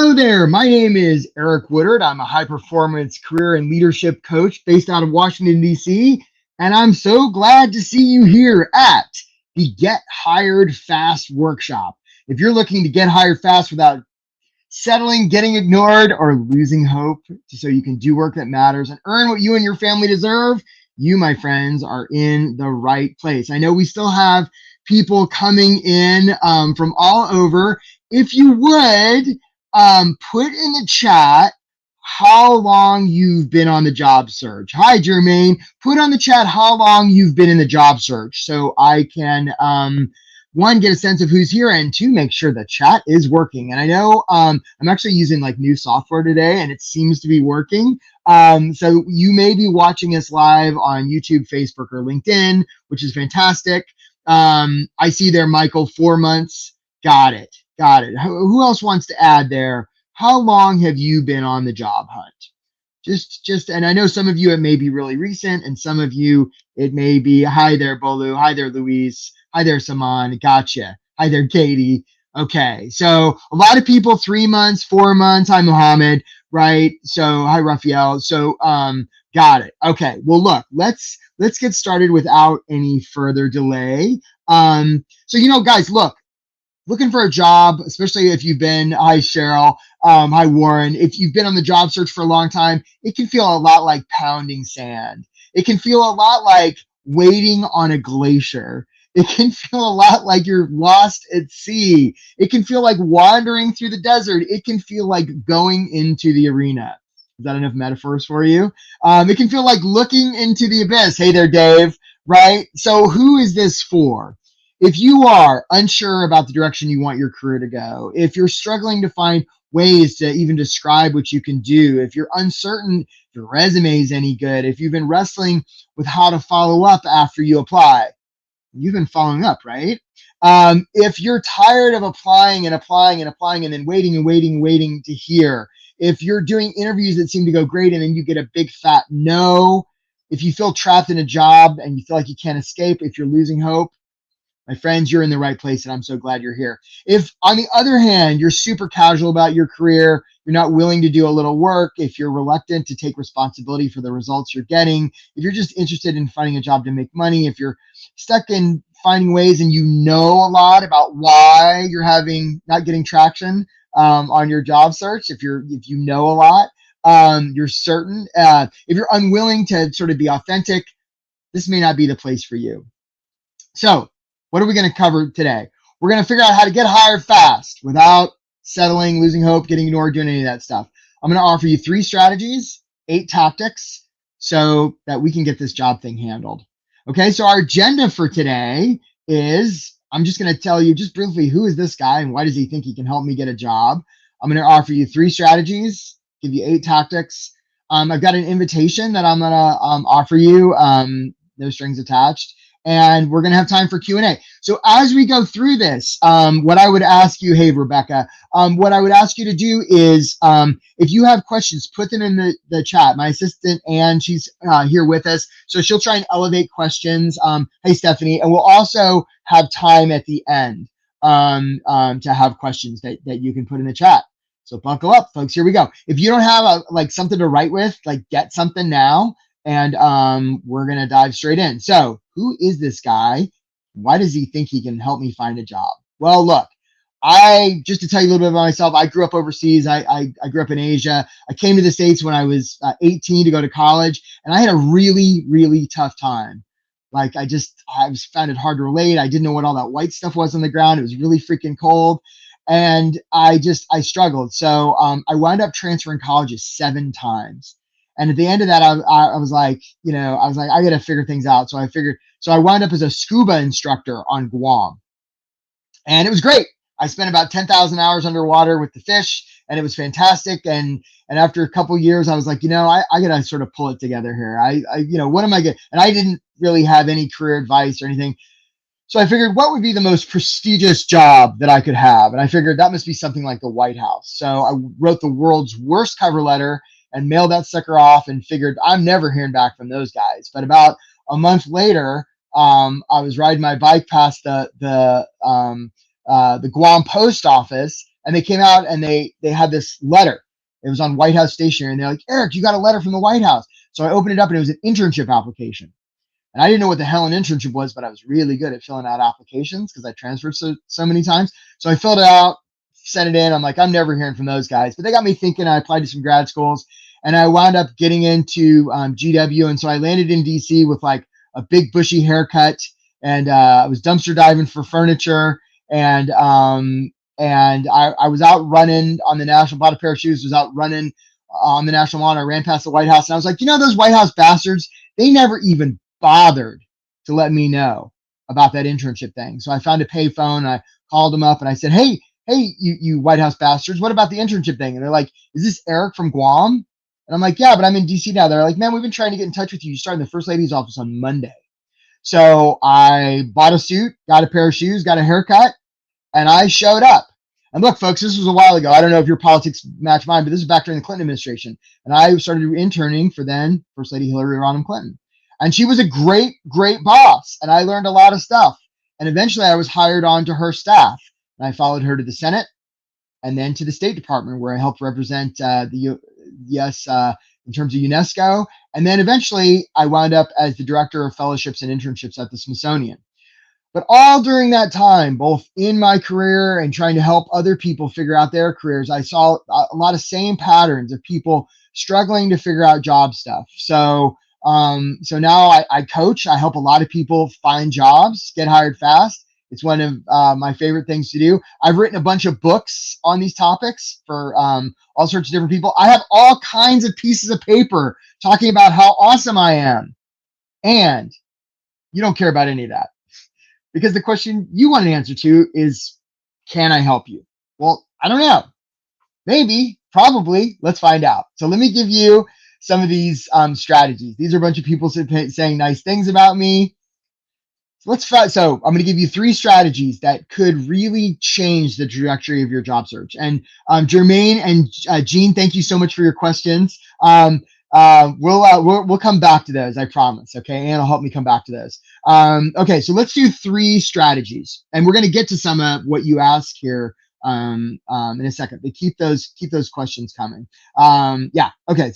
Hello there. My name is Eric Woodard. I'm a high performance career and leadership coach based out of Washington, D.C. And I'm so glad to see you here at the Get Hired Fast workshop. If you're looking to get hired fast without settling, getting ignored, or losing hope so you can do work that matters and earn what you and your family deserve, you, my friends, are in the right place. I know we still have people coming in from all over. If you would, put in the chat how long you've been on the job search. Hi, Jermaine. Put on the chat how long you've been in the job search so I can, one, get a sense of who's here, and two, make sure the chat is working. And I know I'm actually using like new software today, and it seems to be working. So you may be watching us live on YouTube, Facebook, or LinkedIn, which is fantastic. I see there, Michael, 4 months. Got it. Who else wants to add there? How long have you been on the job hunt? And I know some of you, it may be really recent, and some of you, it may be, hi there, Bolu. Hi there, Luis. Hi there, Saman. Gotcha. Hi there, Katie. Okay. So a lot of people, 3 months, 4 months. Hi, Mohammed. Right. So hi, Raphael. So, got it. Okay. Well, look, let's get started without any further delay. So, guys, look, looking for a job, especially if you've been, hi Cheryl, hi Warren, if you've been on the job search for a long time, it can feel a lot like pounding sand. It can feel a lot like waiting on a glacier. It can feel a lot like you're lost at sea. It can feel like wandering through the desert. It can feel like going into the arena. Is that enough metaphors for you? It can feel like looking into the abyss. Hey there, Dave, right? So who is this for? If you are unsure about the direction you want your career to go, if you're struggling to find ways to even describe what you can do, if you're uncertain if your resume is any good, if you've been wrestling with how to follow up after you apply, you've been following up, right? If you're tired of applying and then waiting to hear, if you're doing interviews that seem to go great and then you get a big fat no, if you feel trapped in a job and you feel like you can't escape, if you're losing hope, my friends, you're in the right place, and I'm so glad you're here. If, on the other hand, you're super casual about your career, you're not willing to do a little work, if you're reluctant to take responsibility for the results you're getting, if you're just interested in finding a job to make money, if you're stuck in finding ways and you know a lot about why you're not getting traction on your job search, if you know a lot, you're certain, if you're unwilling to sort of be authentic, this may not be the place for you. So, what are we going to cover today? We're going to figure out how to get hired fast without settling, losing hope, getting ignored, doing any of that stuff. I'm going to offer you 3 strategies, 8 tactics, so that we can get this job thing handled. Okay, so our agenda for today is, I'm just going to tell you just briefly, who is this guy and why does he think he can help me get a job? I'm going to offer you 3 strategies, give you 8 tactics. I've got an invitation that I'm going to offer you, no strings attached. And we're going to have time for Q&A. So as we go through this, what I would ask you, hey, Rebecca, what I would ask you to do is, if you have questions, put them in the chat. My assistant, Ann, she's here with us. So she'll try and elevate questions. Hey, Stephanie. And we'll also have time at the end to have questions that you can put in the chat. So buckle up, folks. Here we go. If you don't have something to write with, get something now. And we're going to dive straight in. So who is this guy? Why does he think he can help me find a job? Well, look, just to tell you a little bit about myself, I grew up overseas. I grew up in Asia. I came to the States when I was 18 to go to college. And I had a really, really tough time. I found it hard to relate. I didn't know what all that white stuff was on the ground. It was really freaking cold. And I struggled. So I wound up transferring colleges 7 times. And at the end of that, I was like, I got to figure things out. So I wound up as a scuba instructor on Guam. And it was great. I spent about 10,000 hours underwater with the fish, and it was fantastic. And after a couple of years, I was like, I got to sort of pull it together here. What am I going to, and I didn't really have any career advice or anything. So I figured, what would be the most prestigious job that I could have? And I figured that must be something like the White House. So I wrote the world's worst cover letter and mailed that sucker off and figured I'm never hearing back from those guys. But about a month later, I was riding my bike past the Guam post office, and they came out and they had this letter. It was on White House stationery, and they're like, Eric, you got a letter from the White House. So I opened it up, and it was an internship application. And I didn't know what the hell an internship was, but I was really good at filling out applications because I transferred so many times. So I filled it out, sent it in. I'm like, I'm never hearing from those guys. But they got me thinking. I applied to some grad schools, and I wound up getting into GW. And so I landed in DC with like a big bushy haircut, and I was dumpster diving for furniture. And I was out running on the national, bought a pair of shoes, was out running on the national mall. I ran past the White House, and I was like, those White House bastards, they never even bothered to let me know about that internship thing. So I found a payphone, and I called them up, and I said, hey, you White House bastards, what about the internship thing? And they're like, is this Eric from Guam? And I'm like, yeah, but I'm in DC now. They're like, man, we've been trying to get in touch with you. You started in the First Lady's office on Monday. So I bought a suit, got a pair of shoes, got a haircut, and I showed up. And look, folks, this was a while ago. I don't know if your politics match mine, but this is back during the Clinton administration. And I started interning for then First Lady Hillary Rodham Clinton. And she was a great, great boss. And I learned a lot of stuff. And eventually I was hired onto her staff. And I followed her to the Senate and then to the State Department, where I helped represent the U.S. In terms of UNESCO. And then eventually I wound up as the Director of Fellowships and Internships at the Smithsonian. But all during that time, both in my career and trying to help other people figure out their careers, I saw a lot of same patterns of people struggling to figure out job stuff. So now I coach. I help a lot of people find jobs, get hired fast. It's one of my favorite things to do. I've written a bunch of books on these topics for all sorts of different people. I have all kinds of pieces of paper talking about how awesome I am. And you don't care about any of that. Because the question you want an answer to is, can I help you? Well, I don't know. Maybe, probably. Let's find out. So let me give you some of these strategies. These are a bunch of people saying nice things about me. So I'm going to give you 3 strategies that could really change the trajectory of your job search. And Jermaine and Jean, thank you so much for your questions. We'll come back to those, I promise. Okay, Anne will help me come back to those. Okay, so let's do 3 strategies, and we're going to get to some of what you asked here in a second. But keep those questions coming. Yeah. Okay.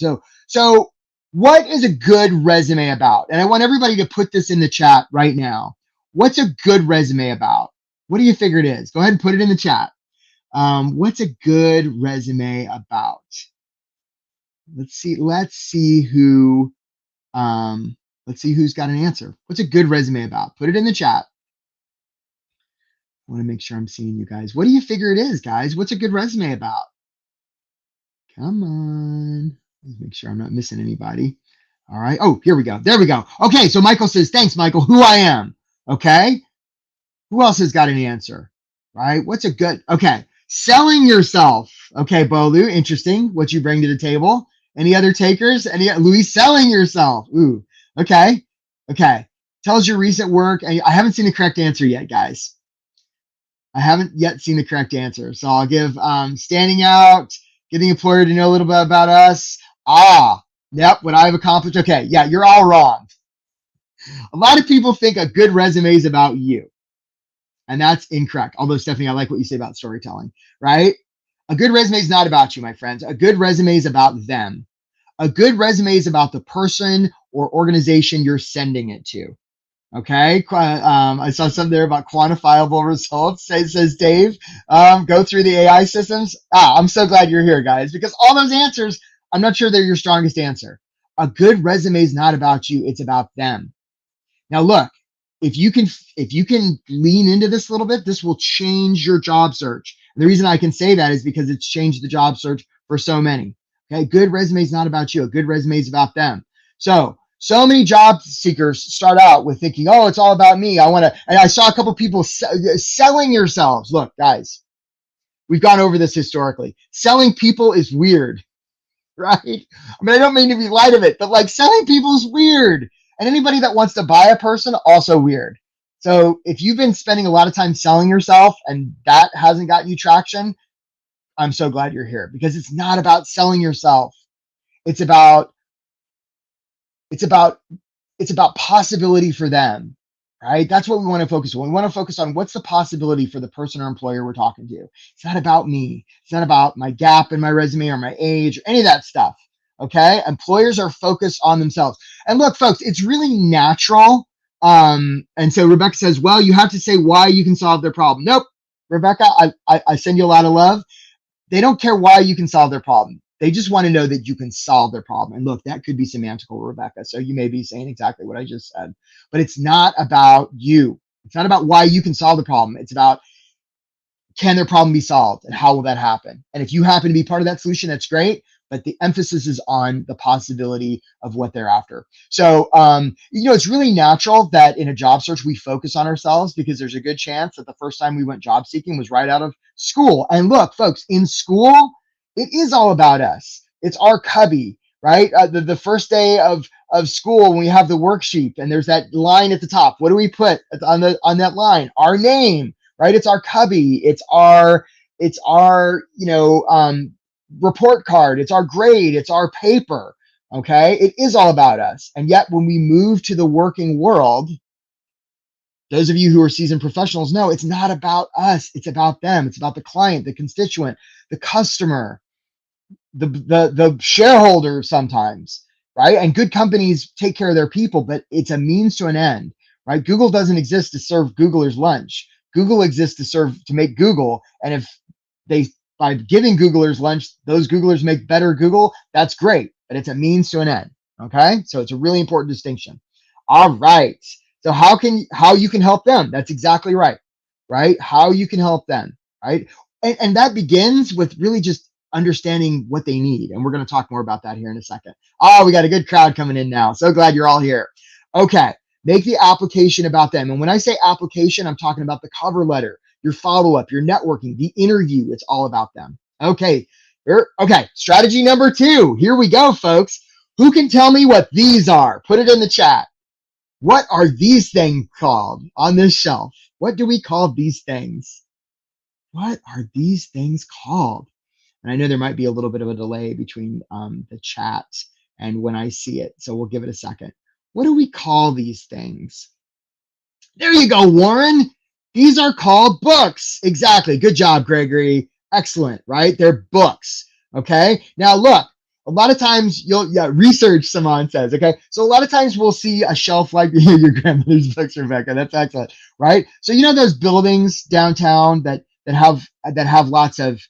So what is a good resume about? And I want everybody to put this in the chat right now. What's a good resume about? What do you figure it is? Go ahead and put it in the chat. What's a good resume about? Let's see who's got an answer. What's a good resume about? Put it in the chat. I want to make sure I'm seeing you guys. What do you figure it is, guys? What's a good resume about? Come on. Let's make sure I'm not missing anybody. All right. Oh, here we go. There we go. Okay. So Michael says, thanks, Michael. Who I am. Okay. Who else has got an answer? Right. What's a good, okay. Selling yourself. Okay, Bolu, interesting what you bring to the table. Any other takers? Luis, selling yourself. Ooh, okay. Tells your recent work. I haven't seen the correct answer yet, guys. I haven't yet seen the correct answer. So I'll give standing out, getting the employer to know a little bit about us. Yep, what I've accomplished. Okay, yeah, you're all wrong. A lot of people think a good resume is about you. And that's incorrect. Although, Stephanie, I like what you say about storytelling, right? A good resume is not about you, my friends. A good resume is about them. A good resume is about the person or organization you're sending it to. Okay. I saw something there about quantifiable results, says Dave. Go through the AI systems. I'm so glad you're here, guys, because all those answers, I'm not sure they're your strongest answer. A good resume is not about you. It's about them. Now, look, if you can lean into this a little bit, this will change your job search. And the reason I can say that is because it's changed the job search for so many. Okay. Good resume is not about you. A good resume is about them. So many job seekers start out with thinking, oh, it's all about me. And I saw a couple people selling yourselves. Look, guys, we've gone over this historically. Selling people is weird, right? I mean, I don't mean to be light of it, but like selling people is weird. And anybody that wants to buy a person, also weird. So if you've been spending a lot of time selling yourself and that hasn't gotten you traction, I'm so glad you're here, because it's not about selling yourself. It's about possibility for them, right? That's what we want to focus on. We want to focus on what's the possibility for the person or employer we're talking to. It's not about me. It's not about my gap in my resume or my age or any of that stuff. Okay. Employers are focused on themselves. And look, folks, it's really natural. And so Rebecca says, well, you have to say why you can solve their problem. Nope. Rebecca, I send you a lot of love. They don't care why you can solve their problem. They just want to know that you can solve their problem. And look, that could be semantical, Rebecca. So you may be saying exactly what I just said, but it's not about you. It's not about why you can solve the problem. It's about, can their problem be solved and how will that happen? And if you happen to be part of that solution, that's great. But the emphasis is on the possibility of what they're after. So, it's really natural that in a job search, we focus on ourselves because there's a good chance that the first time we went job seeking was right out of school. And look, folks, in school, it is all about us. It's our cubby, right? The first day of school, when we have the worksheet and there's that line at the top, what do we put on that line? Our name, right? It's our cubby. It's our report card. It's our grade. It's our paper. Okay. It is all about us. And yet when we move to the working world, those of you who are seasoned professionals know it's not about us. It's about them. It's about the client, the constituent, the customer, the shareholder sometimes, right? And good companies take care of their people, but it's a means to an end, right? Google doesn't exist to serve Googlers lunch. Google exists to make Google. And if by giving Googlers lunch, those Googlers make better Google, that's great, but it's a means to an end. Okay. So it's a really important distinction. All right. So how you can help them? That's exactly right. Right. How you can help them. Right. And that begins with really just understanding what they need. And we're going to talk more about that here in a second. Oh, we got a good crowd coming in now. So glad you're all here. Okay. Make the application about them. And when I say application, I'm talking about the cover letter, your follow-up, your networking, the interview. It's all about them. Okay. Okay. Strategy number 2. Here we go, folks. Who can tell me what these are? Put it in the chat. What are these things called on this shelf? What do we call these things? What are these things called? And I know there might be a little bit of a delay between the chat and when I see it. So we'll give it a second. What do we call these things? There you go, Warren. These are called books. Exactly. Good job, Gregory. Excellent, right? They're books. Okay. Now look, a lot of times research, Saman says, okay. So a lot of times we'll see a shelf like your grandmother's books, Rebecca. That's excellent, right? So those buildings downtown that have lots of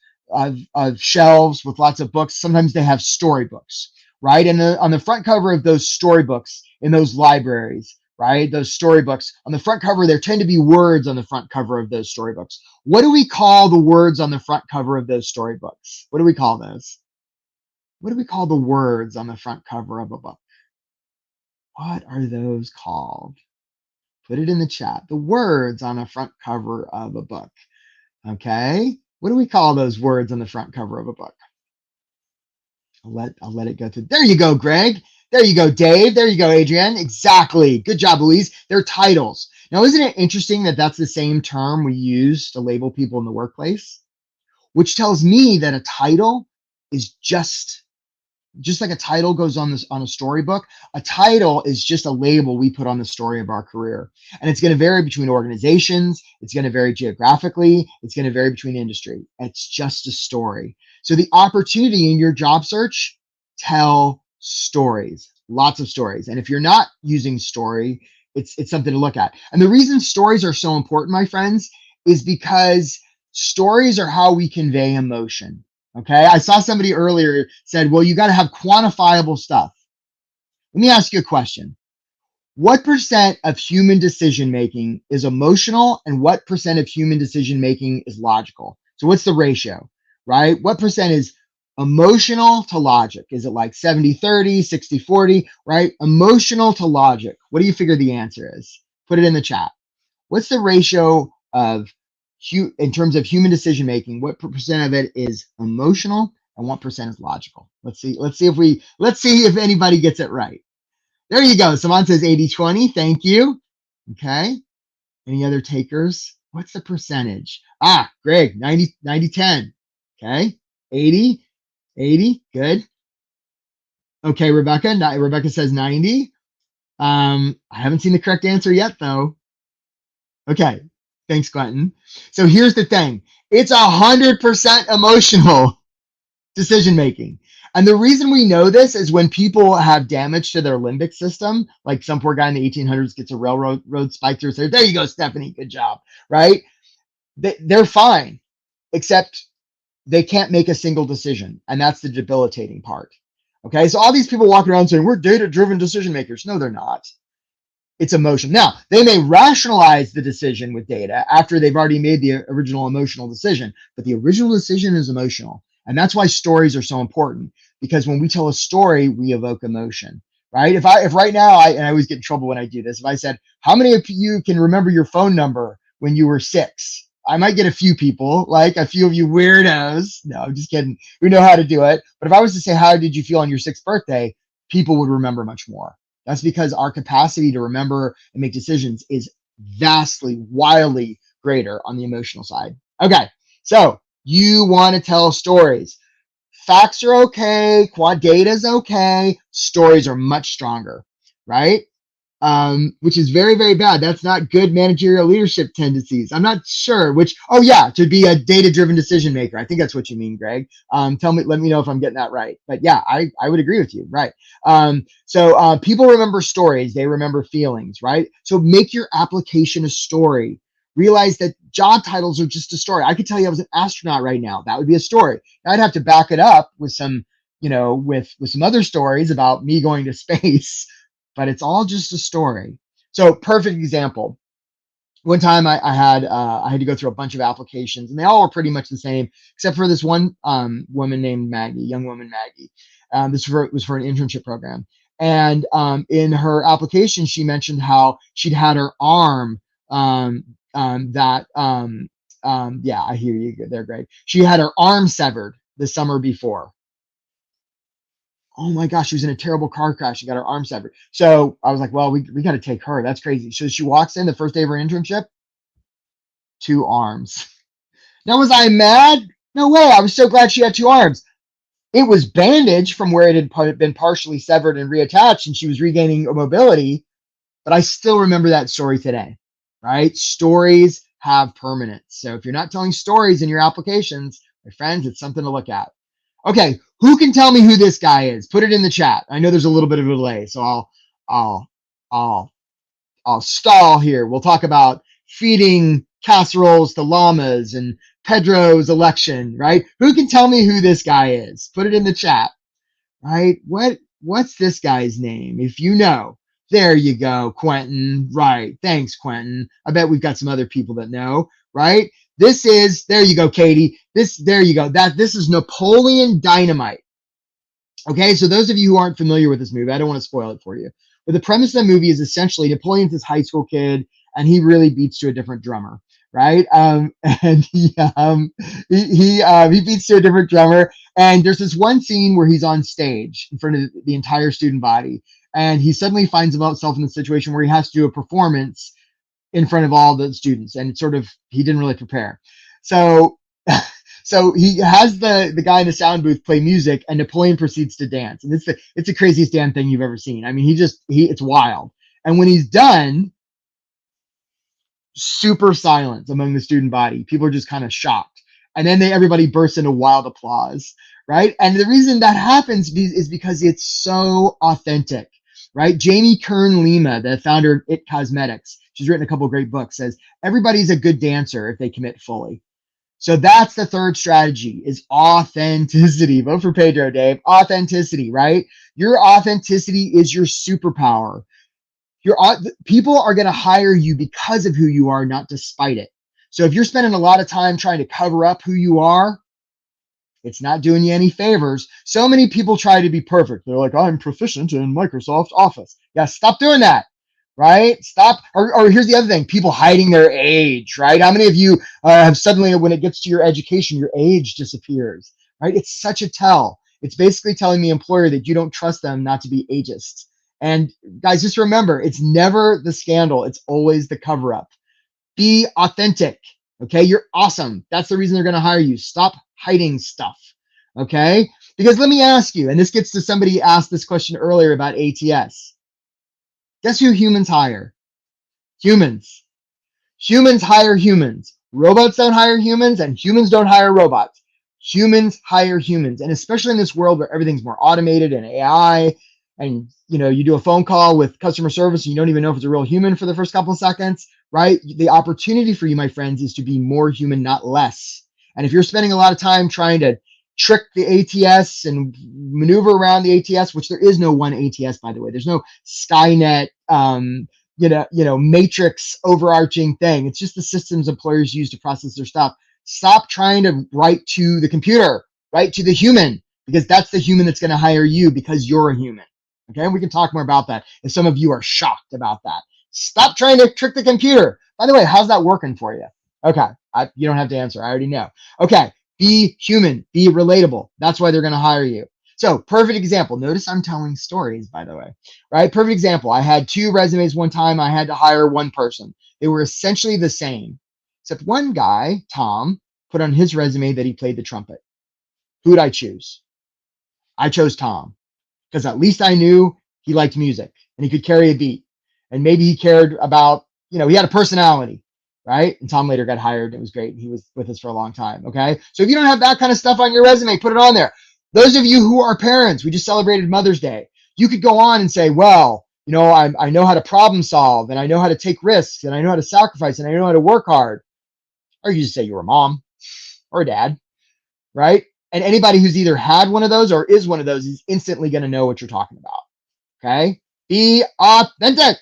shelves with lots of books. Sometimes they have storybooks, right? And on the front cover of those storybooks in those libraries, right? Those storybooks on the front cover, there tend to be words on the front cover of those storybooks. What do we call the words on the front cover of those storybooks? What do we call those? What do we call the words on the front cover of a book? What are those called? Put it in the chat. The words on the front cover of a book. Okay. What do we call those words on the front cover of a book? I'll let it go through. There you go, Greg. There you go, Dave. There you go, Adrienne. Exactly. Good job, Louise. They're titles. Now, isn't it interesting that that's the same term we use to label people in the workplace? Which tells me that a title is just like a title goes on a storybook. A title is just a label we put on the story of our career. And it's going to vary between organizations. It's going to vary geographically. It's going to vary between industry. It's just a story. So the opportunity in your job search, tell stories, lots of stories. And if you're not using story, it's something to look at. And the reason stories are so important, my friends, is because stories are how we convey emotion. Okay. I saw somebody earlier said, well, you got to have quantifiable stuff. Let me ask you a question. What percent of human decision-making is emotional and what percent of human decision-making is logical? So what's the ratio, right? What percent is emotional to logic? Is it like 70-30, 60-40, right? Emotional to logic. What do you figure the answer is? Put it in the chat. What's the ratio of in terms of human decision making? What percent of it is emotional and what percent is logical? Let's see if anybody gets it right. There you go. Someone says 80-20. Thank you. Okay. Any other takers? What's the percentage? Greg, 90-10. Okay. 80. Good. Okay, Rebecca. Rebecca says 90. I haven't seen the correct answer yet, though. Okay. Thanks, Quentin. So here's the thing. It's 100% emotional decision making. And the reason we know this is when people have damage to their limbic system, like some poor guy in the 1800s gets a railroad road spike through his head. There you go, Stephanie. Good job. Right? They're fine, except they can't make a single decision. And that's the debilitating part. Okay. So all these people walking around saying we're data driven decision makers. No, they're not. It's emotion. Now, they may rationalize the decision with data after they've already made the original emotional decision, but the original decision is emotional. And that's why stories are so important, because when we tell a story, we evoke emotion, right? If right now, and I always get in trouble when I do this, if I said, how many of you can remember your phone number when you were 6? I might get a few people, like a few of you weirdos. No, I'm just kidding. We know how to do it. But if I was to say, how did you feel on your 6th birthday? People would remember much more. That's because our capacity to remember and make decisions is vastly, wildly greater on the emotional side. Okay, so you want to tell stories. Facts are okay, quad data is okay, stories are much stronger, right? Which is very, very bad. That's not good managerial leadership tendencies. I'm not sure which, oh yeah, to be a data-driven decision maker. I think that's what you mean, Greg. Let me know if I'm getting that right. But yeah, I would agree with you, right? So people remember stories, they remember feelings, right? So make your application a story. Realize that job titles are just a story. I could tell you I was an astronaut right now. That would be a story. I'd have to back it up with some, with some other stories about me going to space, but it's all just a story. So perfect example. One time I had to go through a bunch of applications, and they all were pretty much the same, except for this one woman named Maggie, young woman Maggie. Was for an internship program, and in her application she mentioned how she'd had her arm yeah, I hear you there, Greg. She had her arm severed the summer before. Oh my gosh, she was in a terrible car crash. She got her arm severed. So I was like, well, we got to take her. That's crazy. So she walks in the first day of her internship, 2 arms. Now, was I mad? No way. I was so glad she had 2 arms. It was bandaged from where it had been partially severed and reattached, and she was regaining mobility. But I still remember that story today, right? Stories have permanence. So if you're not telling stories in your applications, my friends, it's something to look at. Okay, who can tell me who this guy is? Put it in the chat. I know there's a little bit of a delay, so I'll I'll I'll stall here. We'll talk about feeding casseroles to llamas and Pedro's election, right? Who can tell me who this guy is? Put it in the chat, right? What's this guy's name? If you know. There you go, Quentin. Right. Thanks, Quentin. I bet we've got some other people that know, right? There you go, Katie. There you go. This is Napoleon Dynamite. Okay, so those of you who aren't familiar with this movie, I don't want to spoil it for you. But the premise of the movie is essentially Napoleon's this high school kid, and he really beats to a different drummer, right? And he beats to a different drummer. And there's this one scene where he's on stage in front of the entire student body, and he suddenly finds himself in a situation where he has to do a performance in front of all the students, and it's sort of he didn't really prepare. So so he has the guy in the sound booth play music, and Napoleon proceeds to dance, and it's the craziest damn thing you've ever seen. I mean, it's wild. And when he's done, super silence among the student body. People are just kind of shocked, and then everybody bursts into wild applause, right? And the reason that happens is because it's so authentic, right? Jamie Kern Lima, the founder of It Cosmetics, she's written a couple of great books, says everybody's a good dancer if they commit fully. So that's the third strategy is authenticity. Vote for Pedro, Dave. Authenticity, right? Your authenticity is your superpower. People are going to hire you because of who you are, not despite it. So if you're spending a lot of time trying to cover up who you are, it's not doing you any favors. So many people try to be perfect. They're like, I'm proficient in Microsoft Office. Yeah, stop doing that. Right? Stop. Or here's the other thing, people hiding their age, right? How many of you have suddenly, when it gets to your education, your age disappears, right? It's such a tell. It's basically telling the employer that you don't trust them not to be ageist. And guys, just remember, it's never the scandal. It's always the cover up. Be authentic. Okay. You're awesome. That's the reason they're going to hire you. Stop hiding stuff. Okay. Because let me ask you, and this gets to somebody asked this question earlier about ATS. Guess who humans hire? Humans. Humans hire humans. Robots don't hire humans, and humans don't hire robots. Humans hire humans. And especially in this world where everything's more automated and AI, and you do a phone call with customer service and you don't even know if it's a real human for the first couple of seconds, right? The opportunity for you, my friends, is to be more human, not less. And if you're spending a lot of time trying to trick the ATS and maneuver around the ATS, which there is no one ATS, by the way, there's no Skynet, matrix overarching thing. It's just the systems employers use to process their stuff. Stop trying to write to the computer, write to the human, because that's the human that's going to hire you because you're a human. Okay, we can talk more about that if some of you are shocked about that. Stop trying to trick the computer. By the way, how's that working for you? Okay, you don't have to answer. I already know. Okay, be human, be relatable. That's why they're going to hire you. So, perfect example. Notice I'm telling stories, by the way, right? Perfect example. I had 2 resumes one time. I had to hire one person. They were essentially the same, except one guy, Tom, put on his resume that he played the trumpet. Who would I choose? I chose Tom, because at least I knew he liked music and he could carry a beat. And maybe he cared about, he had a personality, right? And Tom later got hired. It was great. He was with us for a long time. Okay. So if you don't have that kind of stuff on your resume, put it on there. Those of you who are parents, we just celebrated Mother's Day. You could go on and say, well, I know how to problem solve, and I know how to take risks, and I know how to sacrifice, and I know how to work hard. Or you just say you're a mom or a dad, right? And anybody who's either had one of those or is one of those is instantly going to know what you're talking about. Okay. Be authentic.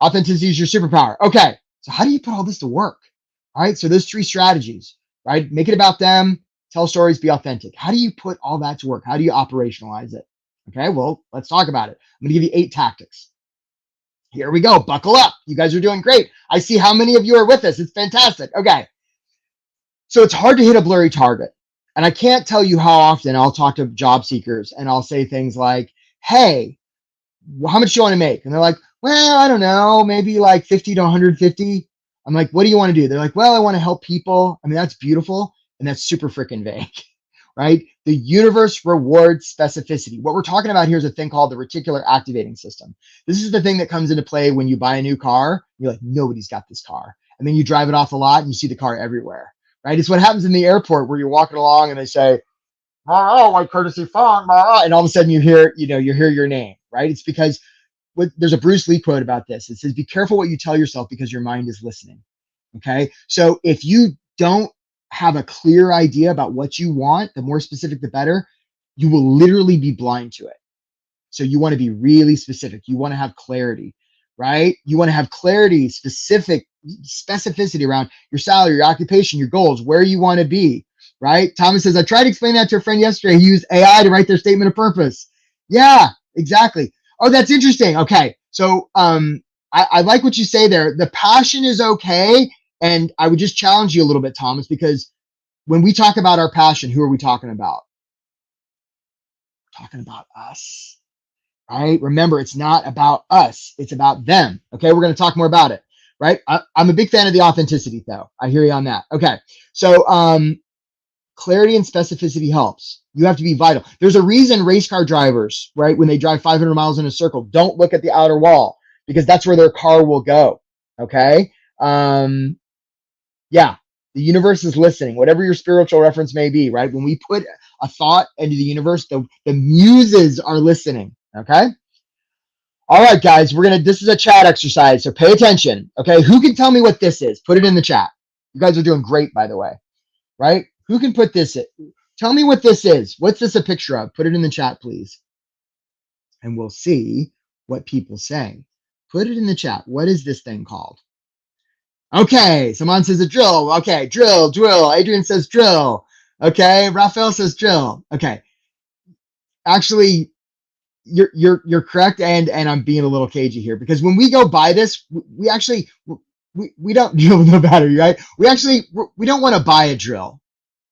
Authenticity is your superpower. Okay. So how do you put all this to work? All right. So those 3 strategies, right? Make it about them, tell stories, be authentic. How do you put all that to work? How do you operationalize it? Okay. Well, let's talk about it. I'm going to give you 8 tactics. Here we go. Buckle up. You guys are doing great. I see how many of you are with us. It's fantastic. Okay. So it's hard to hit a blurry target. And I can't tell you how often I'll talk to job seekers and I'll say things like, hey, how much do you want to make? And they're like, well, I don't know, maybe like 50 to 150. I'm like, what do you want to do? They're like, well, I want to help people. I mean, that's beautiful. And that's super freaking vague, right? The universe rewards specificity. What we're talking about here is a thing called the reticular activating system. This is the thing that comes into play when you buy a new car. You're like, nobody's got this car. And then you drive it off the lot and you see the car everywhere. Right? It's what happens in the airport where you're walking along and they say, oh, my courtesy phone, and all of a sudden you hear your name, right? It's because there's a Bruce Lee quote about this. It says, be careful what you tell yourself because your mind is listening. Okay. So if you don't have a clear idea about what you want, the more specific, the better, you will literally be blind to it. So you want to be really specific. You want to have clarity, right? You want to have clarity, specificity around your salary, your occupation, your goals, where you want to be, right? Thomas says, I tried to explain that to a friend yesterday. He used AI to write their statement of purpose. Yeah, exactly. Oh, that's interesting. Okay. So I like what you say there. The passion is okay. And I would just challenge you a little bit, Thomas, because when we talk about our passion, who are we talking about? We're talking about us, right? Remember, it's not about us. It's about them. Okay. We're going to talk more about it. Right? I'm a big fan of the authenticity, though. I hear you on that. Okay. So clarity and specificity helps. You have to be vital. There's a reason race car drivers, right, when they drive 500 miles in a circle, don't look at the outer wall, because that's where their car will go. Okay. Yeah. The universe is listening, whatever your spiritual reference may be, right? When we put a thought into the universe, the muses are listening. Okay. All right, guys, this is a chat exercise, so pay attention. Okay, who can tell me what this is? Put it in the chat. You guys are doing great, by the way, right? Who can put this in? Tell me what this is. What's this a picture of? Put it in the chat, please. And we'll see what people say. Put it in the chat. What is this thing called? Okay, someone says a drill. Okay, drill. Adrian says drill. Okay, Raphael says drill. Okay. Actually, you're correct, and I'm being a little cagey here, because when we go buy this, we actually we don't deal with the battery, right? We don't want to buy a drill,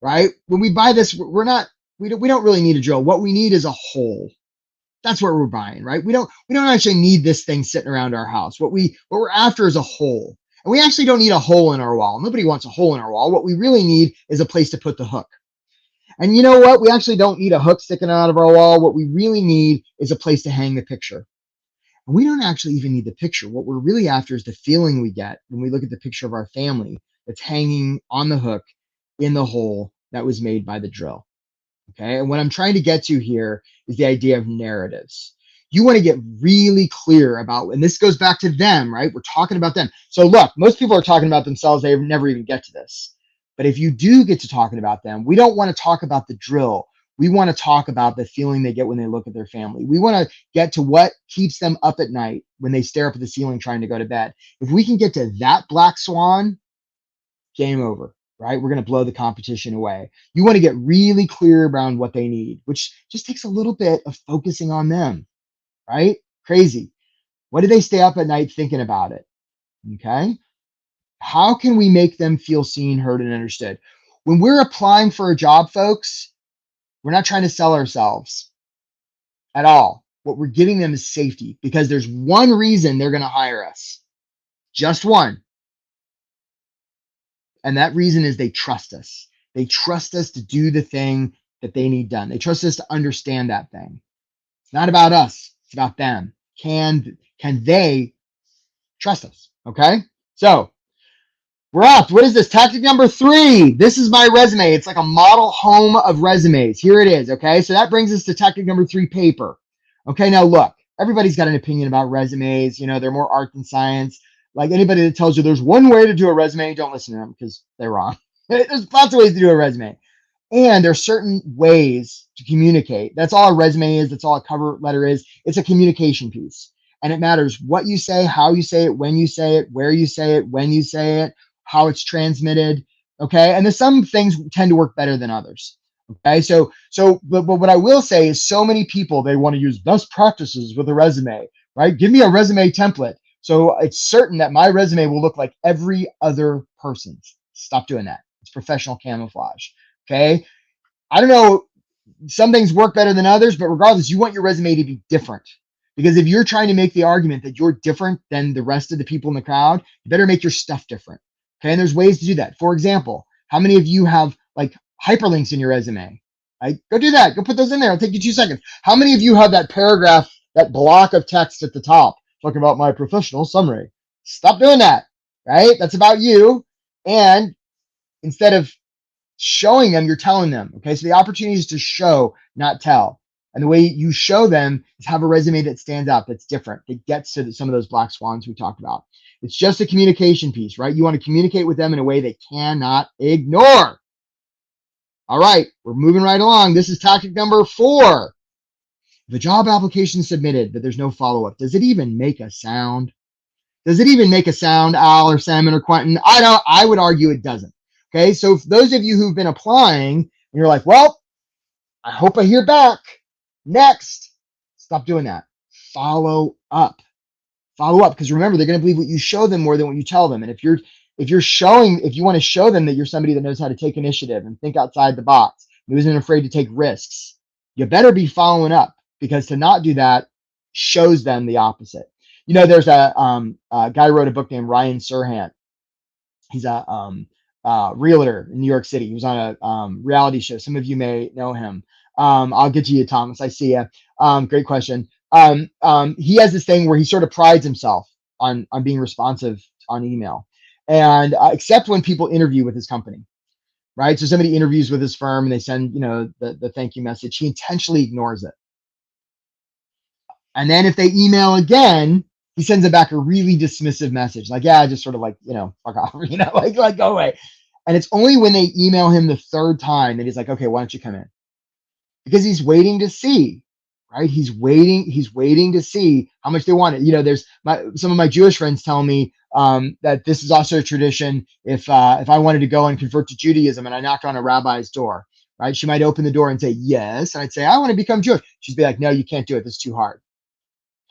right? When we buy this, we don't really need a drill. What we need is a hole. That's what we're buying, right? We don't actually need this thing sitting around our house. What we're after is a hole. And we actually don't need a hole in our wall. Nobody wants a hole in our wall. What we really need is a place to put the hook. And you know what? We actually don't need a hook sticking out of our wall. What we really need is a place to hang the picture. And we don't actually even need the picture. What we're really after is the feeling we get when we look at the picture of our family that's hanging on the hook in the hole that was made by the drill. Okay. And what I'm trying to get to here is the idea of narratives. You want to get really clear about, and this goes back to them, right? We're talking about them. So look, most people are talking about themselves. They never even get to this. But if you do get to talking about them, we don't want to talk about the drill. We want to talk about the feeling they get when they look at their family. We want to get to what keeps them up at night when they stare up at the ceiling trying to go to bed. If we can get to that black swan, game over, right? We're going to blow the competition away. You want to get really clear around what they need, which just takes a little bit of focusing on them, right? Crazy. What do they stay up at night thinking about it? Okay. How can we make them feel seen, heard, and understood? When we're applying for a job, folks, we're not trying to sell ourselves at all. What we're giving them is safety, because there's one reason they're going to hire us. Just one. And that reason is they trust us. They trust us to do the thing that they need done. They trust us to understand that thing. It's not about us. It's about them. Can they trust us? Okay. So we're up. What is this? Tactic number 3. This is my resume. It's like a model home of resumes. Here it is. Okay. So that brings us to tactic number 3, paper. Okay. Now look, everybody's got an opinion about resumes. You know, they're more art than science. Like anybody that tells you there's one way to do a resume, don't listen to them because they're wrong. There's lots of ways to do a resume. And there's certain ways to communicate. That's all a resume is. That's all a cover letter is. It's a communication piece. And it matters what you say, how you say it, when you say it, where you say it, when you say it, how it's transmitted. Okay. And there's some things tend to work better than others. Okay. But what I will say is so many people, they want to use best practices with a resume, right? Give me a resume template. So it's certain that my resume will look like every other person's. Stop doing that. It's professional camouflage. Okay. I don't know. Some things work better than others, but regardless, you want your resume to be different. Because if you're trying to make the argument that you're different than the rest of the people in the crowd, you better make your stuff different. Okay. And there's ways to do that. For example, how many of you have like hyperlinks in your resume? Right? Go do that. Go put those in there. It'll take you 2 seconds. How many of you have that paragraph, that block of text at the top talking about my professional summary? Stop doing that. Right? That's about you. And instead of showing them, you're telling them. Okay. So the opportunity is to show, not tell. And the way you show them is have a resume that stands out, that's different, that gets to some of those black swans we talked about. It's just a communication piece, right? You want to communicate with them in a way they cannot ignore. All right, we're moving right along. This is tactic number 4. If a job application is submitted, but there's no follow-up, does it even make a sound? Does it even make a sound, Al or Salmon or Quentin? I would argue it doesn't. Okay, so for those of you who've been applying and you're like, well, I hope I hear back. Next, stop doing that. Follow up. Follow up, because remember, they're going to believe what you show them more than what you tell them. And if you want to show them that you're somebody that knows how to take initiative and think outside the box, who isn't afraid to take risks, you better be following up, because to not do that shows them the opposite. You know, there's a guy who wrote a book named Ryan Serhant. He's a realtor in New York City. He was on a reality show. Some of you may know him. I'll get to you, Thomas. I see you. Great question. He has this thing where he sort of prides himself on being responsive on email, and except when people interview with his company, right? So somebody interviews with his firm and they send, the thank you message. He intentionally ignores it. And then if they email again, he sends it back a really dismissive message. Like, yeah, just sort of like, fuck off, like go away. And it's only when they email him the 3rd time that he's like, okay, why don't you come in? Because he's waiting to see, right? He's waiting to see how much they want it. There's some of my Jewish friends tell me that this is also a tradition. If I wanted to go and convert to Judaism and I knocked on a rabbi's door, right? She might open the door and say, yes. And I'd say, I want to become Jewish. She'd be like, no, you can't do it. This is too hard.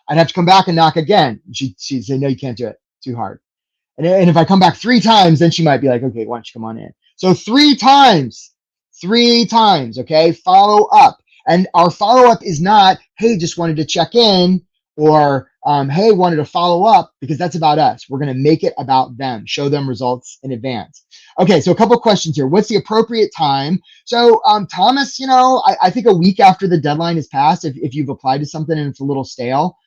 I'd have to come back and knock again. She'd say, no, you can't do it. Too hard. And if I come back 3 times, then she might be like, okay, why don't you come on in? So 3 times, okay? Follow up. And our follow-up is not, hey, just wanted to check in, or hey, wanted to follow up, because that's about us. We're going to make it about them, show them results in advance. Okay, so a couple of questions here. What's the appropriate time? So Thomas, I think a week after the deadline is passed, if you've applied to something and it's a little stale,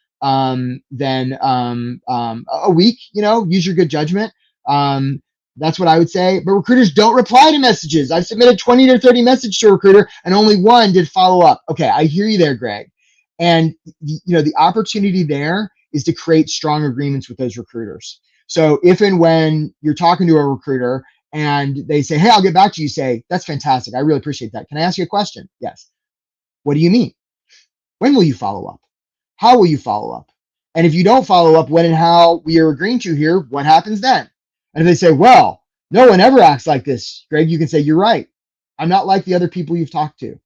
than a week. Use your good judgment. That's what I would say. But recruiters don't reply to messages. I've submitted 20 to 30 messages to a recruiter and only one did follow up. Okay, I hear you there, Greg. And the opportunity there is to create strong agreements with those recruiters. So if and when you're talking to a recruiter and they say, hey, I'll get back to you, say, that's fantastic. I really appreciate that. Can I ask you a question? Yes. What do you mean? When will you follow up? How will you follow up? And if you don't follow up when and how we are agreeing to here, what happens then? And if they say, well, no one ever acts like this, Greg, you can say, you're right. I'm not like the other people you've talked to,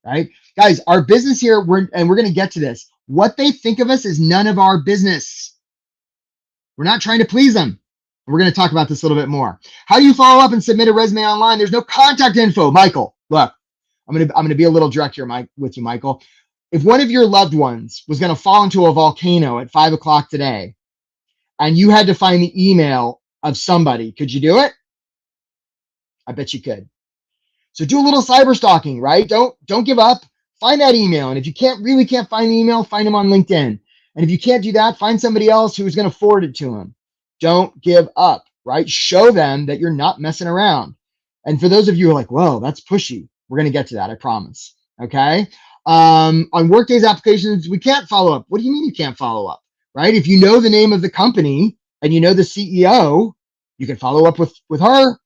right? Guys, our business here, we're going to get to this. What they think of us is none of our business. We're not trying to please them. We're going to talk about this a little bit more. How do you follow up and submit a resume online? There's no contact info. Michael, look, I'm going to be a little direct here, with you, Michael. If one of your loved ones was going to fall into a volcano at 5 o'clock today and you had to find the email of somebody, could you do it? I bet you could. So do a little cyber stalking, right? Don't give up. Find that email. And if you can't find the email, find them on LinkedIn. And if you can't do that, find somebody else who's going to forward it to them. Don't give up, right? Show them that you're not messing around. And for those of you who are like, whoa, that's pushy, we're going to get to that, I promise. Okay. On Workday's applications, we can't follow up. What do you mean you can't follow up, right? If you know the name of the company and you know the CEO, you can follow up with her.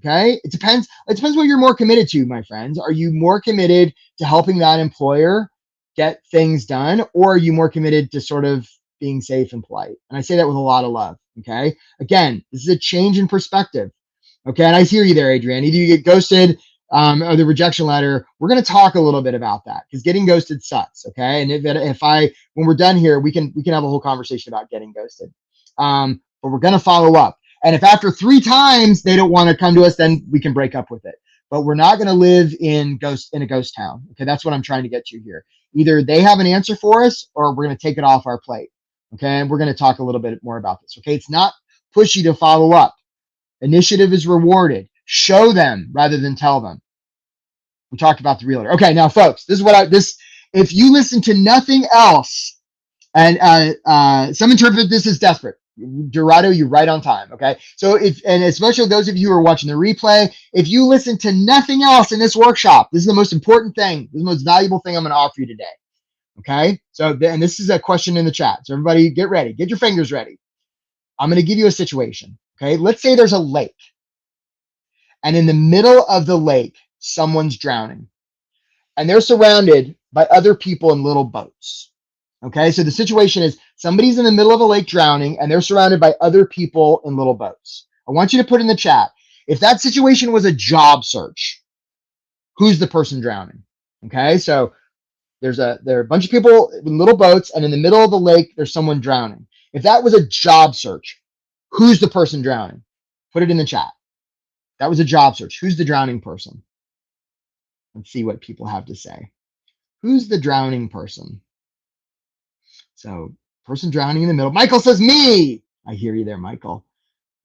Okay. It depends what you're more committed to, my friends. Are you more committed to helping that employer get things done, or are you more committed to sort of being safe and polite? And I say that with a lot of love. Okay. Again, this is a change in perspective. Okay. And I hear you there, Adrienne. Either you get ghosted or the rejection letter. We're going to talk a little bit about that because getting ghosted sucks. Okay. And when we're done here, we can have a whole conversation about getting ghosted. But we're going to follow up. And if after 3 times they don't want to come to us, then we can break up with it. But we're not going to live in a ghost town. Okay. That's what I'm trying to get to here. Either they have an answer for us or we're going to take it off our plate. Okay. And we're going to talk a little bit more about this. Okay. It's not pushy to follow up. Initiative is rewarded. Show them rather than tell them. We talked about the realtor. Okay. Now, folks, this is if you listen to nothing else, and some interpret this as desperate. Dorado, you're right on time. Okay. So and especially those of you who are watching the replay, if you listen to nothing else in this workshop, this is the most important thing, this is the most valuable thing I'm going to offer you today. Okay. So, and this is a question in the chat. So everybody get ready, get your fingers ready. I'm going to give you a situation. Okay. Let's say there's a lake and in the middle of the lake, someone's drowning and they're surrounded by other people in little boats. Okay, so the situation is somebody's in the middle of a lake drowning and they're surrounded by other people in little boats. I want you to put in the chat, if that situation was a job search, who's the person drowning? Okay, so there are a bunch of people in little boats and in the middle of the lake, there's someone drowning. If that was a job search, who's the person drowning? Put it in the chat. That was a job search. Who's the drowning person? Let's see what people have to say. Who's the drowning person? So person drowning in the middle. Michael says me. I hear you there, Michael.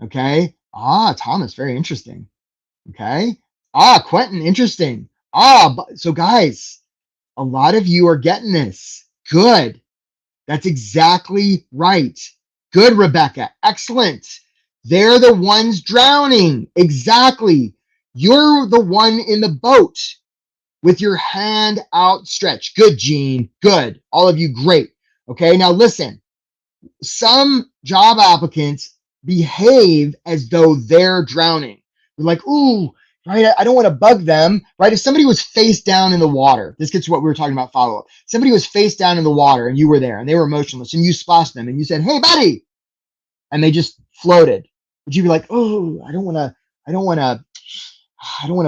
Okay. Thomas, very interesting. Okay. Quentin, interesting. So guys, a lot of you are getting this. Good. That's exactly right. Good, Rebecca. Excellent. They're the ones drowning. Exactly. You're the one in the boat with your hand outstretched. Good, Gene. Good. All of you, great. Okay, now listen, some job applicants behave as though they're drowning. They're like, ooh, right, I don't want to bug them, right? If somebody was face down in the water, this gets to what we were talking about follow-up. Somebody was face down in the water and you were there and they were motionless and you splashed them and you said, hey, buddy, and they just floated. Would you be like, oh, I don't want to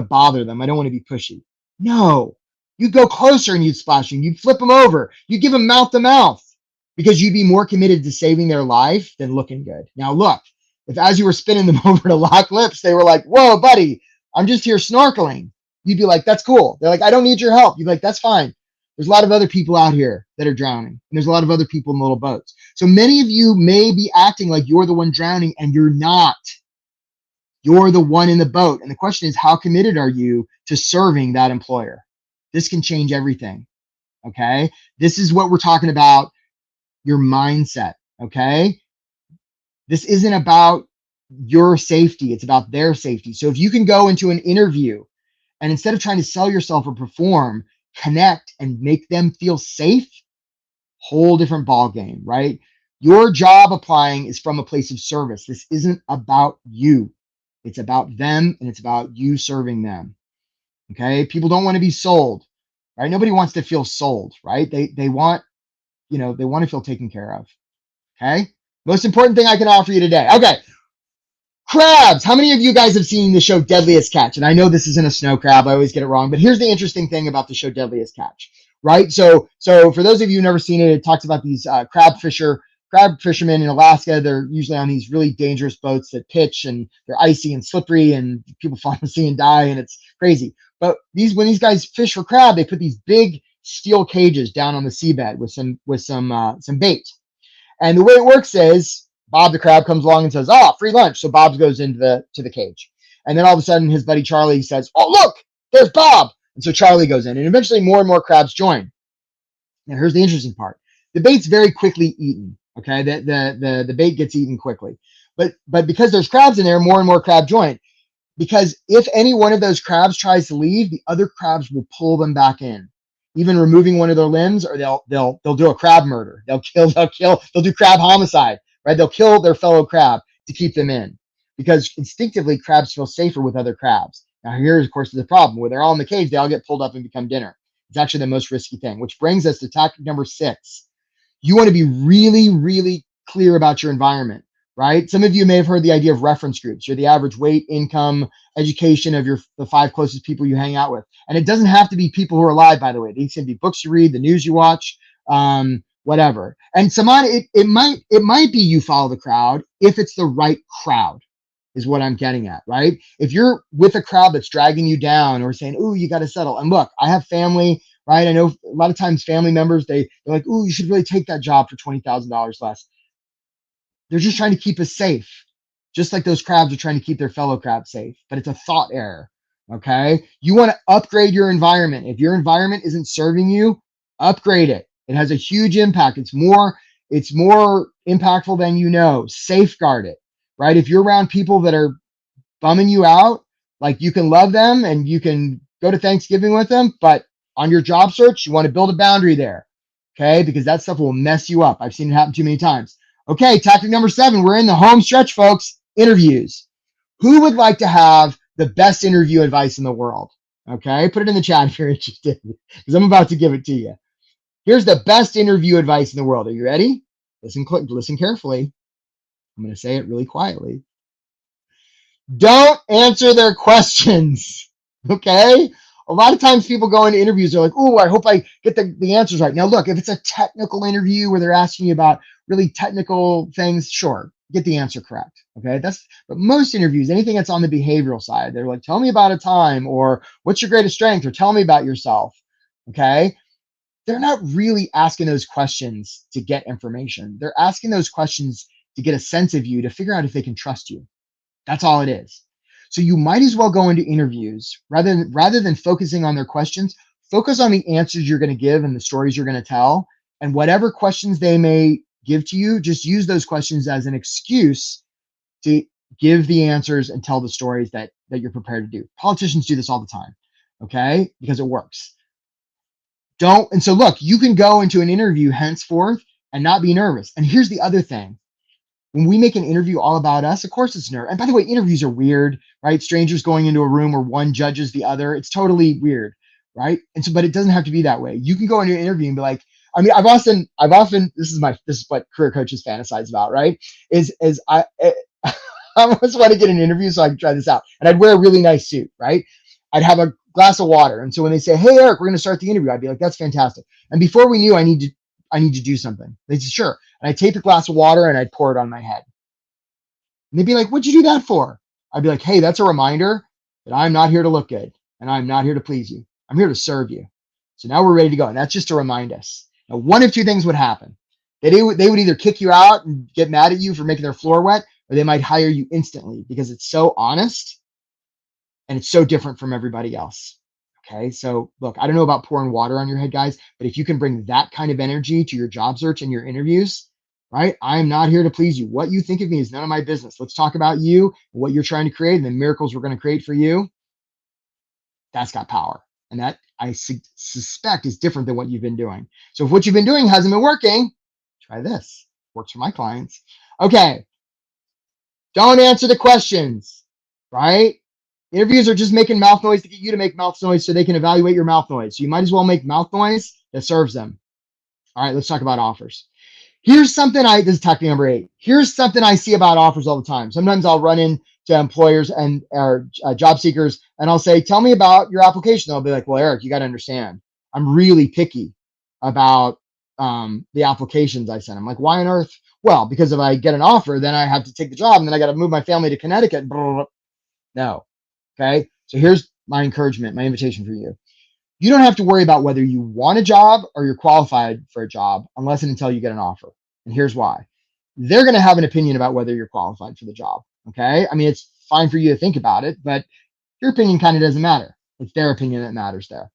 bother them. I don't want to be pushy. No, you go closer and you'd splash them. You'd flip them over. You give them mouth to mouth. Because you'd be more committed to saving their life than looking good. Now, look, if as you were spinning them over to lock lips, they were like, whoa, buddy, I'm just here snorkeling. You'd be like, that's cool. They're like, I don't need your help. You'd be like, that's fine. There's a lot of other people out here that are drowning. And there's a lot of other people in little boats. So many of you may be acting like you're the one drowning and you're not. You're the one in the boat. And the question is, how committed are you to serving that employer? This can change everything. Okay. This is what we're talking about. your mindset. Okay. This isn't about your safety. It's about their safety. So if you can go into an interview and instead of trying to sell yourself or perform, connect and make them feel safe, whole different ball game, right? Your job applying is from a place of service. This isn't about you. It's about them and it's about you serving them. Okay. People don't want to be sold, right? Nobody wants to feel sold, right? They want, they want to feel taken care of. Okay. Most important thing I can offer you today. Okay. Crabs. How many of you guys have seen the show Deadliest Catch? And I know this isn't a snow crab. I always get it wrong. But here's the interesting thing about the show Deadliest Catch, right? So for those of you who've never seen it, it talks about these crab fishermen in Alaska. They're usually on these really dangerous boats that pitch, and they're icy and slippery, and people fall in the sea and die, and it's crazy. But when these guys fish for crab, they put these big steel cages down on the seabed with some bait. And the way it works is Bob the crab comes along and says, "Oh, free lunch." So Bob goes into the cage. And then all of a sudden his buddy Charlie says, "Oh, look, there's Bob." And so Charlie goes in, and eventually more and more crabs join. Now here's the interesting part. The bait's very quickly eaten. Okay. The bait gets eaten quickly. But because there's crabs in there, more and more crab join. Because if any one of those crabs tries to leave, the other crabs will pull them back in, even removing one of their limbs, or they'll do a crab murder. They'll do crab homicide, right? They'll kill their fellow crab to keep them in, because instinctively crabs feel safer with other crabs. Now here's of course the problem: when they're all in the cage, they all get pulled up and become dinner. It's actually the most risky thing, which brings us to tactic number 6. You want to be really, really clear about your environment, right? Some of you may have heard the idea of reference groups. You're the average weight, income, education of the 5 closest people you hang out with. And it doesn't have to be people who are alive, by the way. These can be books you read, the news you watch, whatever. And Saman, it might be you follow the crowd if it's the right crowd, is what I'm getting at, right? If you're with a crowd that's dragging you down or saying, "Ooh, you got to settle." And look, I have family, right? I know a lot of times family members, they're like, "Ooh, you should really take that job for $20,000 less." They're just trying to keep us safe, just like those crabs are trying to keep their fellow crabs safe. But it's a thought error. Okay. You want to upgrade your environment. If your environment isn't serving you, upgrade it. It has a huge impact. It's more impactful than you know. Safeguard it, right? If you're around people that are bumming you out, like, you can love them and you can go to Thanksgiving with them, but on your job search, you want to build a boundary there. Okay. Because that stuff will mess you up. I've seen it happen too many times. Okay. Tactic number 7. We're in the home stretch, folks. Interviews. Who would like to have the best interview advice in the world? Okay. Put it in the chat if you're interested, because I'm about to give it to you. Here's the best interview advice in the world. Are you ready? Listen carefully. I'm going to say it really quietly. Don't answer their questions. Okay. A lot of times people go into interviews, they're like, "Oh, I hope I get the answers right." Now, look, if it's a technical interview where they're asking you about really technical things, sure, get the answer correct. Okay. But most interviews, anything that's on the behavioral side, they're like, "Tell me about a time," or "What's your greatest strength," or "Tell me about yourself." Okay. They're not really asking those questions to get information. They're asking those questions to get a sense of you, to figure out if they can trust you. That's all it is. So you might as well go into interviews rather than focusing on their questions, focus on the answers you're going to give and the stories you're going to tell. And whatever questions they may give to you, just use those questions as an excuse to give the answers and tell the stories that you're prepared to do. Politicians do this all the time, okay? Because it works. And so look, you can go into an interview henceforth and not be nervous. And here's the other thing. When we make an interview all about us, of course it's nerve. And by the way, interviews are weird, right? Strangers going into a room where one judges the other. It's totally weird, right? And so, but it doesn't have to be that way. You can go into an interview and be like, I mean, I've often, this is what career coaches fantasize about, right? I always want to get an interview so I can try this out. And I'd wear a really nice suit, right? I'd have a glass of water. And so when they say, "Hey, Eric, we're going to start the interview," I'd be like, "That's fantastic." And before we knew, I need to do something. They say, "Sure." And I'd take a glass of water and I'd pour it on my head. And they'd be like, "What'd you do that for?" I'd be like, "Hey, that's a reminder that I'm not here to look good and I'm not here to please you. I'm here to serve you. So now we're ready to go." And that's just to remind us. Now, one of two things would happen. They would either kick you out and get mad at you for making their floor wet, or they might hire you instantly because it's so honest and it's so different from everybody else. Okay, so look, I don't know about pouring water on your head, guys, but if you can bring that kind of energy to your job search and your interviews, right? I'm not here to please you. What you think of me is none of my business. Let's talk about you, what you're trying to create, and the miracles we're going to create for you. That's got power. And that I suspect is different than what you've been doing. So if what you've been doing hasn't been working, try this. Works for my clients. Okay. Don't answer the questions, right? Interviews are just making mouth noise to get you to make mouth noise so they can evaluate your mouth noise. So you might as well make mouth noise that serves them. All right, let's talk about offers. Here's something this is tactic number 8. Here's something I see about offers all the time. Sometimes I'll run into employers and or job seekers and I'll say, tell me about your application. They'll be like, well, Eric, you got to understand, I'm really picky about the applications I send. I'm like, why on earth? Well, because if I get an offer, then I have to take the job and then I got to move my family to Connecticut. Blah, blah, blah. No. Okay. So here's my encouragement, my invitation for you. You don't have to worry about whether you want a job or you're qualified for a job unless and until you get an offer. And here's why. They're going to have an opinion about whether you're qualified for the job. Okay. I mean, it's fine for you to think about it, but your opinion kind of doesn't matter. It's their opinion that matters there.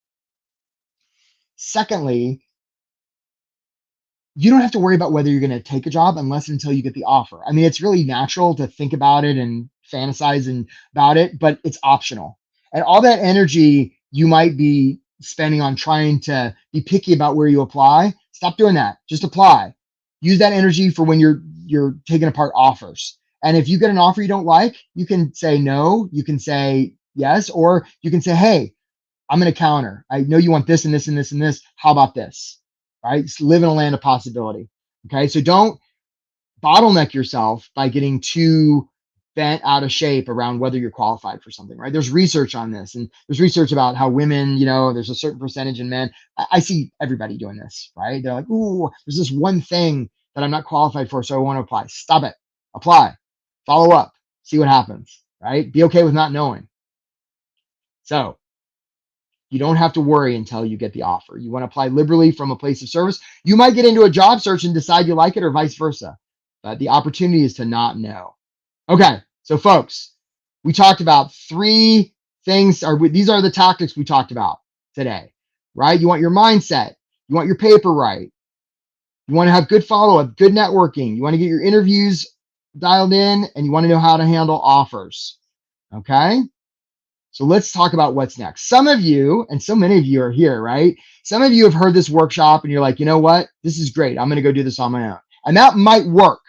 Secondly, you don't have to worry about whether you're going to take a job unless and until you get the offer. I mean, it's really natural to think about it and fantasize about it, but it's optional. And all that energy you might be spending on trying to be picky about where you apply, stop doing that. Just apply. Use that energy for when you're taking apart offers. And if you get an offer you don't like, you can say no, you can say yes, or you can say, hey, I'm going to counter. I know you want this and this and this and this. How about this? Right? Just live in a land of possibility. Okay. So don't bottleneck yourself by getting too bent out of shape around whether you're qualified for something, right? There's research on this, and there's research about how women, there's a certain percentage in men. I see everybody doing this, right? They're like, ooh, there's this one thing that I'm not qualified for, so I want to apply. Stop it. Apply. Follow up. See what happens, right? Be okay with not knowing. So you don't have to worry until you get the offer. You want to apply liberally from a place of service. You might get into a job search and decide you like it or vice versa. But the opportunity is to not know. Okay, so folks, we talked about 3 things, or these are the tactics we talked about today, right? You want your mindset. You want your paper right. You want to have good follow-up, good networking. You want to get your interviews dialed in, and you want to know how to handle offers. Okay? So let's talk about what's next. Some of you, and so many of you are here, right? Some of you have heard this workshop and you're like, you know what? This is great. I'm going to go do this on my own. And that might work.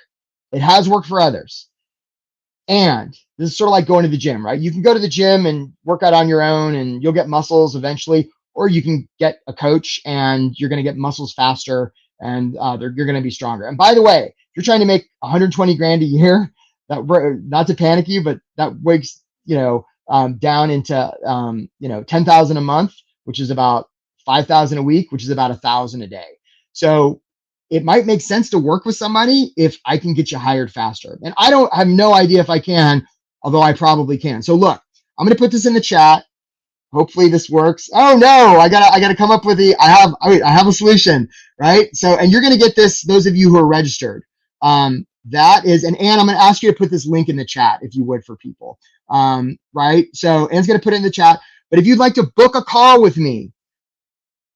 It has worked for others. And this is sort of like going to the gym, right? You can go to the gym and work out on your own and you'll get muscles eventually, or you can get a coach and you're going to get muscles faster and you're going to be stronger. And by the way, if you're trying to make 120 grand a year, that, not to panic you, but that wakes, down into 10,000 a month, which is about 5,000 a week, which is about 1,000 a day. So it might make sense to work with somebody if I can get you hired faster. And I have no idea if I can, although I probably can. So look, I'm going to put this in the chat. Hopefully this works. Oh no, I gotta come up with I have a solution, right? So, and you're going to get this, those of you who are registered. That is, and Ann, I'm going to ask you to put this link in the chat if you would for people. Right? So Ann's going to put it in the chat. But if you'd like to book a call with me,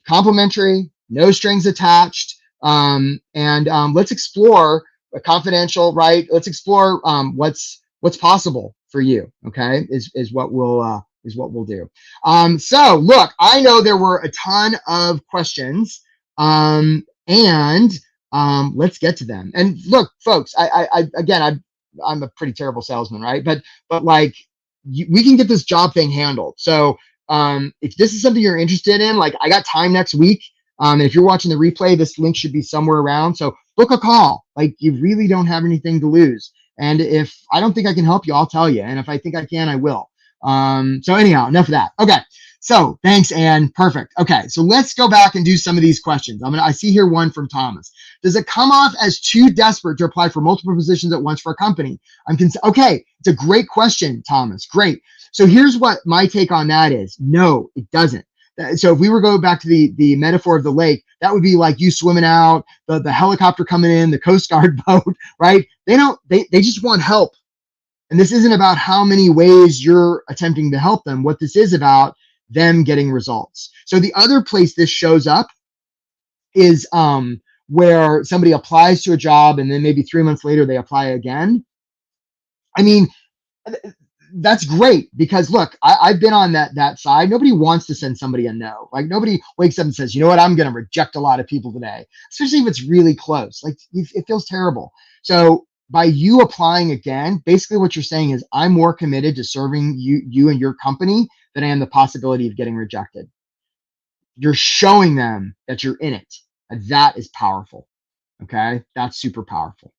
complimentary, no strings attached, and let's explore a confidential, right? Let's explore what's possible for you. Okay, is what we'll do. So look, I know there were a ton of questions, and let's get to them. And look, folks, I'm a pretty terrible salesman, right? But like, we can get this job thing handled. So if this is something you're interested in, like, I got time next week. And if you're watching the replay, this link should be somewhere around. So book a call. Like, you really don't have anything to lose. And if I don't think I can help you, I'll tell you. And if I think I can, I will. So anyhow, enough of that. Okay. So thanks, Ann. Perfect. Okay. So let's go back and do some of these questions. I see here one from Thomas. Does it come off as too desperate to apply for multiple positions at once for a company? Okay. It's a great question, Thomas. Great. So here's what my take on that is. No, it doesn't. So if we were going back to the metaphor of the lake, that would be like you swimming out, the helicopter coming in, the Coast Guard boat, right? They just want help. And this isn't about how many ways you're attempting to help them. What this is about them getting results. So the other place this shows up is where somebody applies to a job and then maybe 3 months later they apply again. I mean, that's great because look, I've been on that side. Nobody wants to send somebody a no. Like nobody wakes up and says, you know what, I'm going to reject a lot of people today, especially if it's really close. Like it feels terrible. So by you applying again, basically what you're saying is I'm more committed to serving you and your company than I am the possibility of getting rejected. You're showing them that you're in it. And that is powerful. Okay. That's super powerful.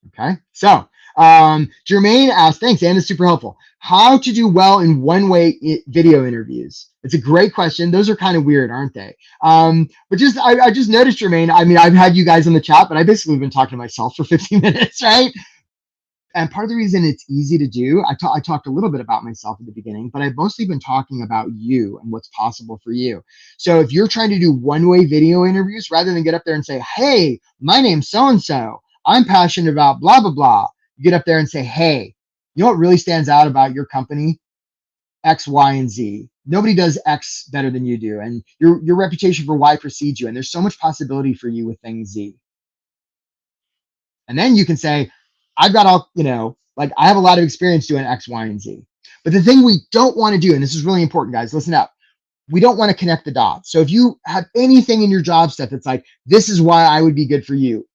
Okay. So Jermaine asked, thanks, Anna, super helpful. How to do well in one-way video interviews? It's a great question. Those are kind of weird, aren't they? But I just noticed, Jermaine, I mean, I've had you guys in the chat, but I basically been talking to myself for 15 minutes, right? And part of the reason it's easy to do, I talked a little bit about myself at the beginning, but I've mostly been talking about you and what's possible for you. So if you're trying to do one-way video interviews, rather than get up there and say, hey, my name's so-and-so, I'm passionate about blah, blah, blah. You get up there and say, hey, you know what really stands out about your company? X, Y, and Z. Nobody does X better than you do. And your reputation for Y precedes you. And there's so much possibility for you with things Z. And then you can say, I've got all, like I have a lot of experience doing X, Y, and Z. But the thing we don't want to do, and this is really important, guys, listen up. We don't want to connect the dots. So if you have anything in your job stuff that's like, this is why I would be good for you.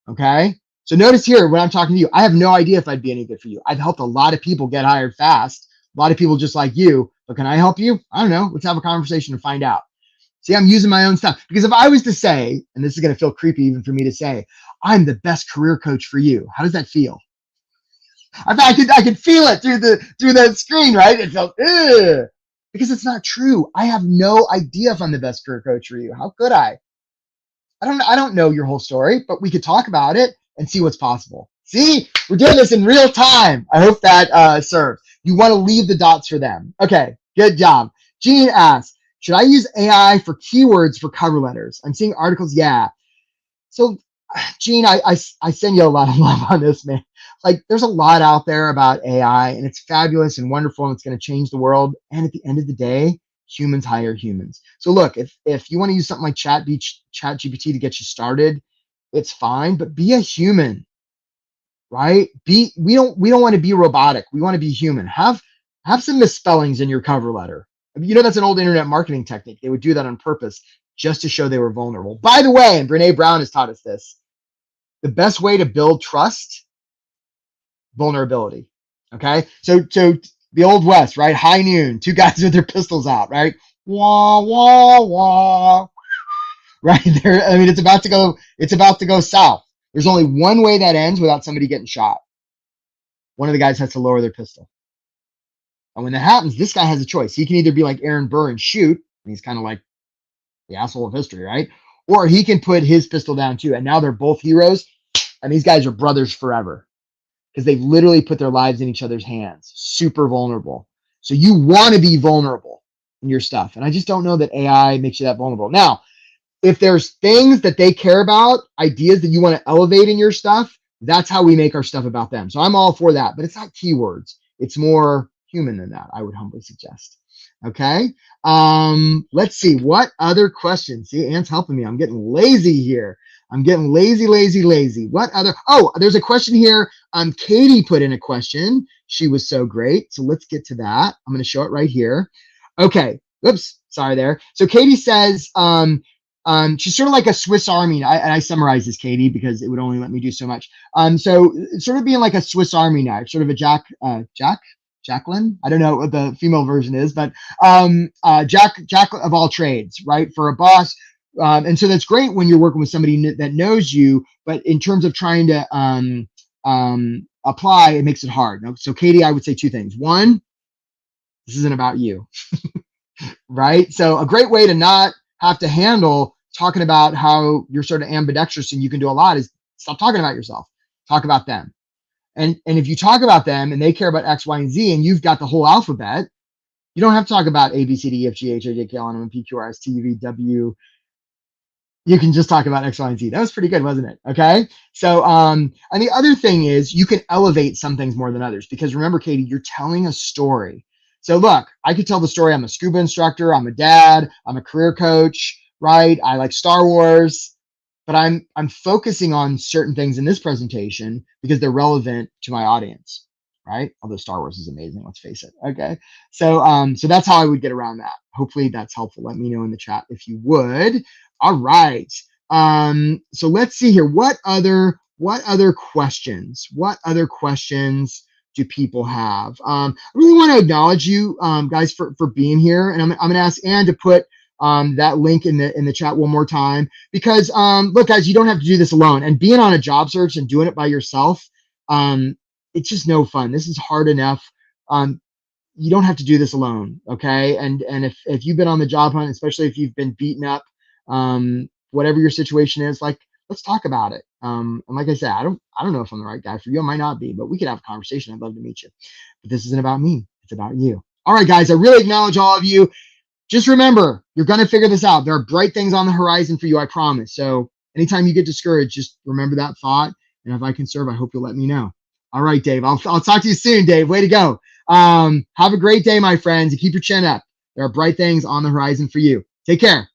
Okay. So notice here, when I'm talking to you, I have no idea if I'd be any good for you. I've helped a lot of people get hired fast, a lot of people just like you, but can I help you? I don't know. Let's have a conversation and find out. See, I'm using my own stuff because if I was to say, and this is going to feel creepy even for me to say, I'm the best career coach for you. How does that feel? I could feel it through the screen, right? It felt, ugh, because it's not true. I have no idea if I'm the best career coach for you. How could I? I don't know your whole story, but we could talk about it and see what's possible. See, we're doing this in real time. I hope that serves. You want to leave the dots for them. Okay, good job. Jean asks, should I use AI for keywords for cover letters? I'm seeing articles. Yeah. So, Jean, I send you a lot of love on this, man. Like, there's a lot out there about AI, and it's fabulous and wonderful, and it's going to change the world. And at the end of the day, humans hire humans. So look, if you want to use something like ChatGPT to get you started, it's fine, but be a human, right? We don't want to be robotic. We want to be human. Have some misspellings in your cover letter. That's an old internet marketing technique. They would do that on purpose just to show they were vulnerable. By the way, and Brene Brown has taught us this, the best way to build trust, vulnerability. Okay. So the Old West, right? High noon, two guys with their pistols out, right? Wah, wah, wah. Right there. I mean, it's about to go south. There's only one way that ends without somebody getting shot. One of the guys has to lower their pistol. And when that happens, this guy has a choice. He can either be like Aaron Burr and shoot, and he's kind of like the asshole of history, right? Or he can put his pistol down too. And now they're both heroes. And these guys are brothers forever because they've literally put their lives in each other's hands. Super vulnerable. So you want to be vulnerable in your stuff. And I just don't know that AI makes you that vulnerable. Now, if there's things that they care about, ideas that you want to elevate in your stuff, that's how we make our stuff about them. So I'm all for that, but it's not keywords. It's more human than that, I would humbly suggest. Okay. Let's see. What other questions? See, Anne's helping me. I'm getting lazy here. I'm getting lazy. What other? Oh, there's a question here. Katie put in a question. She was so great. So let's get to that. I'm going to show it right here. Okay. Oops. Sorry there. So Katie says, she's sort of like a Swiss Army. I summarize this, Katie, because it would only let me do so much. So sort of being like a Swiss Army knife, sort of a Jacqueline. I don't know what the female version is, but Jack of all trades, right? For a boss. And so that's great when you're working with somebody that knows you, but in terms of trying to apply, it makes it hard. So Katie, I would say two things. One, this isn't about you, right? So a great way to not have to handle talking about how you're sort of ambidextrous and you can do a lot is stop talking about yourself. Talk about them. And if you talk about them and they care about X, Y, and Z, and you've got the whole alphabet, you don't have to talk about A, B, C, D, E, F, G, H, I, J, K, L, M, N, P, Q, R, S, T, U, V, W. You can just talk about X, Y, and Z. That was pretty good, wasn't it? Okay. So, and the other thing is you can elevate some things more than others because remember, Katie, you're telling a story. So look, I could tell the story. I'm a scuba instructor. I'm a dad. I'm a career coach, right? I like Star Wars, but I'm focusing on certain things in this presentation because they're relevant to my audience, right? Although Star Wars is amazing, let's face it. Okay. So that's how I would get around that. Hopefully that's helpful. Let me know in the chat if you would. All right. So let's see here. What other questions? What other questions do people have? I really want to acknowledge you guys for being here, and I'm going to ask Ann to put that link in the chat one more time, because look, guys, you don't have to do this alone, and being on a job search and doing it by yourself, it's just no fun. This is hard enough. You don't have to do this alone, okay? And if you've been on the job hunt, especially if you've been beaten up, whatever your situation is, like, let's talk about it. And like I said, I don't know if I'm the right guy for you. I might not be, but we could have a conversation. I'd love to meet you. But this isn't about me. It's about you. All right, guys, I really acknowledge all of you. Just remember, you're going to figure this out. There are bright things on the horizon for you, I promise. So anytime you get discouraged, just remember that thought. And if I can serve, I hope you'll let me know. All right, Dave. I'll talk to you soon, Dave. Way to go. Have a great day, my friends, and keep your chin up. There are bright things on the horizon for you. Take care.